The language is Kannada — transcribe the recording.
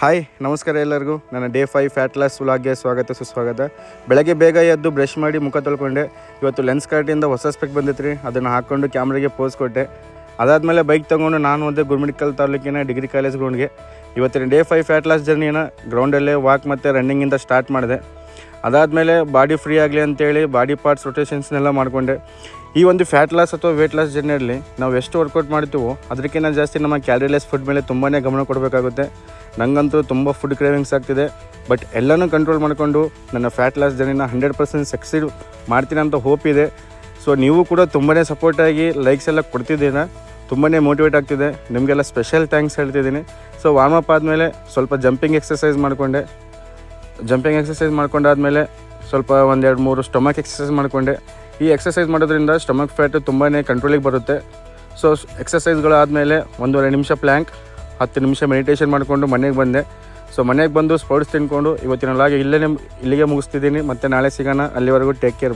ಹಾಯ್ ನಮಸ್ಕಾರ ಎಲ್ಲರಿಗೂ. ನನ್ನ ಡೇ 5 ಫ್ಯಾಟ್ ಲಾಸ್ ವ್ಲಾಗ್ಗೆ ಸ್ವಾಗತ ಸುಸ್ವಾಗತ. ಬೆಳಗ್ಗೆ ಬೇಗ ಎದ್ದು ಬ್ರಷ್ ಮಾಡಿ ಮುಖ ತೊಳ್ಕೊಂಡೆ. ಇವತ್ತು ಲೆನ್ಸ್ ಕಾರ್ಟಿಂದ ಹೊಸ ಸ್ಪೆಕ್ ಬಂದಿತ್ತು ರೀ, ಅದನ್ನು ಹಾಕ್ಕೊಂಡು ಕ್ಯಾಮ್ರಾಗೆ ಪೋಸ್ ಕೊಟ್ಟೆ. ಅದಾದಮೇಲೆ ಬೈಕ್ ತೊಗೊಂಡು ನಾನು ಹೋದೆ ಗುರುಮಿಟ್ಕಲ್ ತಾಲೂಕಿನ ಡಿಗ್ರಿ ಕಾಲೇಜ್ ಗ್ರೌಂಡ್ಗೆ. ಇವತ್ತಿನ ಡೇ 5 ಫ್ಯಾಟ್ ಲಾಸ್ ಜರ್ನಿನ ಗ್ರೌಂಡಲ್ಲೇ ವಾಕ್ ಮತ್ತು ರನ್ನಿಂಗಿಂದ ಸ್ಟಾರ್ಟ್ ಮಾಡಿದೆ. ಅದಾದಮೇಲೆ ಬಾಡಿ ಫ್ರೀ ಆಗಲಿ ಅಂತೇಳಿ ಬಾಡಿ ಪಾರ್ಟ್ಸ್ ರೊಟೇಷನ್ಸ್ನೆಲ್ಲ ಮಾಡಿಕೊಂಡೆ. ಈ ಒಂದು ಫ್ಯಾಟ್ ಲಾಸ್ ಅಥವಾ ವೇಟ್ ಲಾಸ್ ಜರ್ನಿಯಲ್ಲಿ ನಾವು ಎಷ್ಟು ವರ್ಕೌಟ್ ಮಾಡ್ತೀವೋ ಅದಕ್ಕಿಂತ ಜಾಸ್ತಿ ನಮ್ಮ ಕ್ಯಾಲರಿಲೆಸ್ ಫುಡ್ ಮೇಲೆ ತುಂಬಾ ಗಮನ ಕೊಡಬೇಕಾಗುತ್ತೆ. ನನಗಂತೂ ತುಂಬ ಫುಡ್ ಕ್ರೇವಿಂಗ್ಸ್ ಆಗ್ತಿದೆ, ಬಟ್ ಎಲ್ಲನೂ ಕಂಟ್ರೋಲ್ ಮಾಡಿಕೊಂಡು ನನ್ನ ಫ್ಯಾಟ್ ಲಾಸ್ ಜರ್ನಿನ 100% ಸಕ್ಸೀಡ್ ಮಾಡ್ತೀನಿ ಅಂತ ಹೋಪ್ ಇದೆ. ಸೊ ನೀವು ಕೂಡ ತುಂಬಾ ಸಪೋರ್ಟಾಗಿ ಲೈಕ್ಸ್ ಎಲ್ಲ ಕೊಡ್ತಿದ್ದೀರಾ, ತುಂಬಾ ಮೋಟಿವೇಟ್ ಆಗ್ತಿದೆ. ನಿಮಗೆಲ್ಲ ಸ್ಪೆಷಲ್ ಥ್ಯಾಂಕ್ಸ್ ಹೇಳ್ತಿದ್ದೀನಿ. ಸೊ ವಾರ್ಮಪ್ ಆದಮೇಲೆ ಸ್ವಲ್ಪ ಜಂಪಿಂಗ್ ಎಕ್ಸಸೈಸ್ ಮಾಡ್ಕೊಂಡಾದಮೇಲೆ ಸ್ವಲ್ಪ 1-2-3 ಸ್ಟಮಕ್ ಎಕ್ಸಸೈಸ್ ಮಾಡಿಕೊಂಡೆ. ಈ ಎಕ್ಸಸೈಸ್ ಮಾಡೋದ್ರಿಂದ ಸ್ಟಮಕ್ ಫ್ಯಾಟು ತುಂಬಾ ಕಂಟ್ರೋಲಿಗೆ ಬರುತ್ತೆ. ಸೊ ಎಕ್ಸಸೈಸ್ಗಳಾದಮೇಲೆ 1.5 ನಿಮಿಷ ಪ್ಲ್ಯಾಂಕ್, 10 ನಿಮಿಷ ಮೆಡಿಟೇಷನ್ ಮಾಡಿಕೊಂಡು ಮನೆಗೆ ಬಂದೆ. ಸೊ ಮನೆಗೆ ಬಂದು ಸ್ಪೋರ್ಟ್ಸ್ ತಿನ್ಕೊಂಡು ಇವತ್ತಿನ ಲಾಗ್ ಇಲ್ಲಿಗೆ ಮುಗಿಸ್ತಿದ್ದೀನಿ. ಮತ್ತು ನಾಳೆ ಸಿಗೋಣ. ಅಲ್ಲಿವರೆಗೂ ಟೇಕ್ ಕೇರ್.